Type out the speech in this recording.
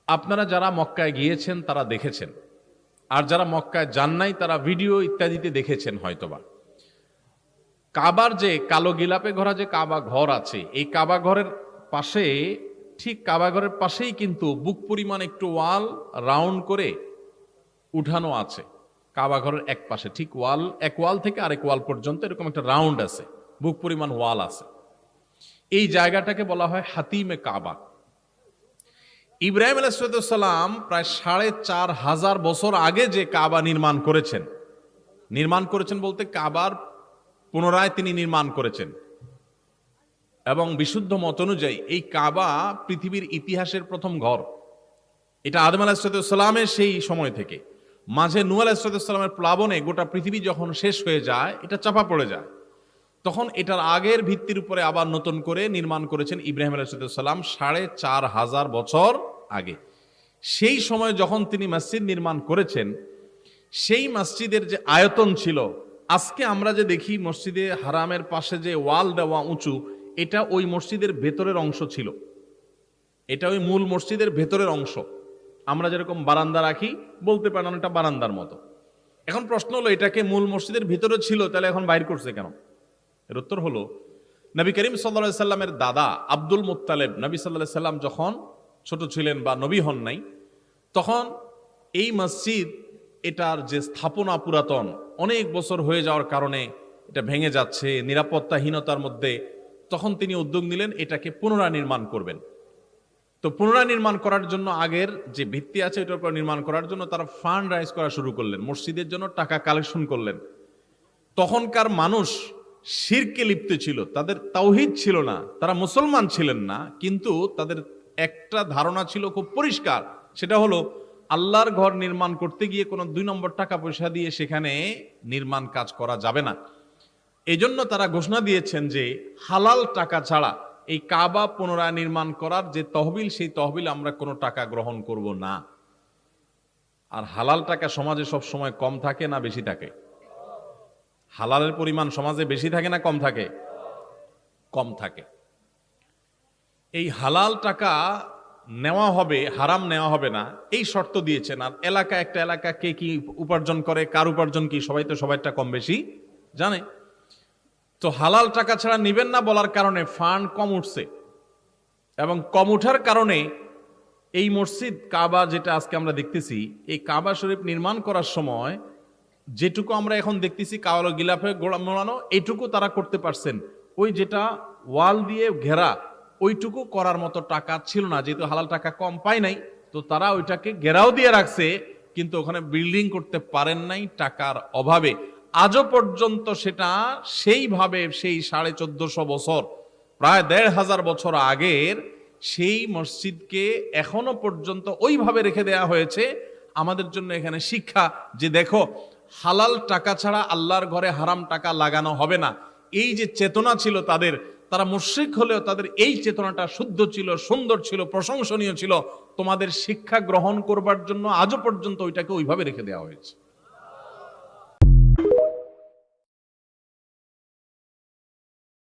আপনারা যারা মক্কায় গিয়েছেন তারা দেখেছেন, আর যারা মক্কায় যান নাই তারা ভিডিও ইত্যাদিতে দেখেছেন হয়তোবা। কাবার যে কালো গিলাপে ঘরা যে কাবা ঘর আছে, এই কাবা ঘরের পাশে, ঠিক কাবা ঘরের পাশেই কিন্তু বুক পরিমাণ একটু ওয়াল রাউন্ড করে উঠানো আছে। কাবা ঘরের এক পাশে ঠিক ওয়াল, এক ওয়াল থেকে আরেক ওয়াল পর্যন্ত এরকম একটা রাউন্ড আছে, বুক পরিমাণ ওয়াল আছে। এই জায়গাটাকে বলা হয় হাতিমে কাবা। ইব্রাহিম আলাইহিস সালাম প্রায় ৪৫০০ বছর আগে যে কাবা নির্মাণ করেছেন বলতে কাবার পুনরায় তিনি নির্মাণ করেছেন। এবং বিশুদ্ধ মত অনুযায়ী এই কাবা পৃথিবীর ইতিহাসের প্রথম ঘর। এটা আদম আলাইহিস সালামের সেই সময় থেকে, মাঝে নূহ আলাইহিস সালামের প্লাবনে গোটা পৃথিবী যখন শেষ হয়ে যায়, এটা চাপা পড়ে যায়, তখন এটার আগের ভিত্তির উপরে আবার নতুন করে নির্মাণ করেছেন ইব্রাহিম আলাইহিস সালাম ৪৫০০ বছর আগে। সেই সময় যখন তিনি মসজিদ নির্মাণ করেছেন, সেই মসজিদের যে আয়তন ছিল, আজকে আমরা যে দেখি মসজিদে হারামের পাশে যে ওয়াল দেওয়া উঁচু, এটা ওই মসজিদের ভেতরের অংশ ছিল। এটা ওই মূল মসজিদের ভেতরের অংশ। আমরা যেরকম বারান্দা রাখি, বলতে পারেন এটা বারান্দার মতো। এখন প্রশ্ন হলো, এটাকে মূল মসজিদের ভিতরে ছিল, তাহলে এখন বাইর করছে কেন? এর উত্তর হলো, নবী করিম সাল্লাল্লাহু আলাইহি সাল্লামের দাদা আব্দুল মুত্তালিব নবী সাল্লাল্লাহু আলাইহি সাল্লাম যখন ছোট ছিলেন বা নবী হন নাই, তখন এই মসজিদ, এটার যে স্থাপনা পুরাতন, অনেক বছর হয়ে যাওয়ার কারণে এটা ভেঙে যাচ্ছে, নিরাপত্তাহীনতার মধ্যে, তখন তিনি উদ্যোগ নিলেন এটাকে পুনরায় নির্মাণ করবেন। তো পুনরায় নির্মাণ করার জন্য আগের যে ভিত্তি আছে এটার উপর নির্মাণ করার জন্য তারা ফান্ড রাইজ করা শুরু করলেন, মসজিদের জন্য টাকা কালেকশন করলেন। তখনকার মানুষ শিরকে লিপ্ত ছিল, তাদের তাওহীদ ছিল না, তারা মুসলমান ছিলেন না, কিন্তু তাদের একটা ধারণা ছিল খুব পরিষ্কার, সেটা হলো আল্লাহর ঘর নির্মাণ করতে গিয়ে কোনো ২ নম্বর টাকা পয়সা দিয়ে সেখানে নির্মাণ কাজ করা যাবে না। এই জন্য তারা ঘোষণা দিয়েছেন যে হালাল টাকা ছাড়া এই কাবা পুনরায় নির্মাণ করার যে তহবিল, সেই তহবিল আমরা কোনো টাকা গ্রহণ করব না। আর হালাল টাকা সমাজে সব সময় কম থাকে না বেশি থাকে? হালালের পরিমাণ সমাজে বেশি থাকে না কম থাকে? কম থাকে। এই হালাল টাকা নেওয়া হবে, হারাম নেওয়া হবে না, এই শর্ত দিয়েছেন। আর এলাকা, একটা এলাকা কে কি উপার্জন করে, কার উপার্জন কি, সবাই তো সবাইটা কম বেশি জানে। তো হালাল টাকা ছাড়া নিবেন না বলার কারণে ফান্ড কম উঠছে, এবং কম উঠার কারণে এই মসজিদ কাবা, যেটা আজকে আমরা দেখতেছি, এই কাবা শরীফ নির্মাণ করার সময় যেটুকু আমরা এখন দেখতেছি কালো গিলাফে মোড়ানো, এইটুকু তারা করতে পারছেন। ওই যেটা ওয়াল দিয়ে ঘেরা, ওইটুকু করার মতো টাকা ছিল না, যেহেতু হালাল টাকা কম পায় নাই, তো তারা ওইটাকে ঘেরাও দিয়ে রাখছে, কিন্তু ওখানে বিল্ডিং করতে পারেন নাই টাকার অভাবে। আজও পর্যন্ত সেটা সেইভাবে, সেই ১৪৫০ বছর, প্রায় ১৫০০ বছর আগের সেই মসজিদকে এখনো পর্যন্ত ওইভাবে রেখে দেয়া হয়েছে। আমাদের জন্য এখানে শিক্ষা যে দেখো, হালাল টাকা ছাড়া আল্লাহর ঘরে হারাম টাকা লাগানো হবে না। এই যে চেতনা ছিল তাদের, তারা মুশরিক হলেও তাদের এই চেতনাটা শুদ্ধ ছিল, সুন্দর ছিল, প্রশংসনীয় ছিল। তোমাদের শিক্ষা গ্রহণ করবার জন্য আজও পর্যন্ত ওইটাকে ওইভাবে রেখে দেওয়া হয়েছে।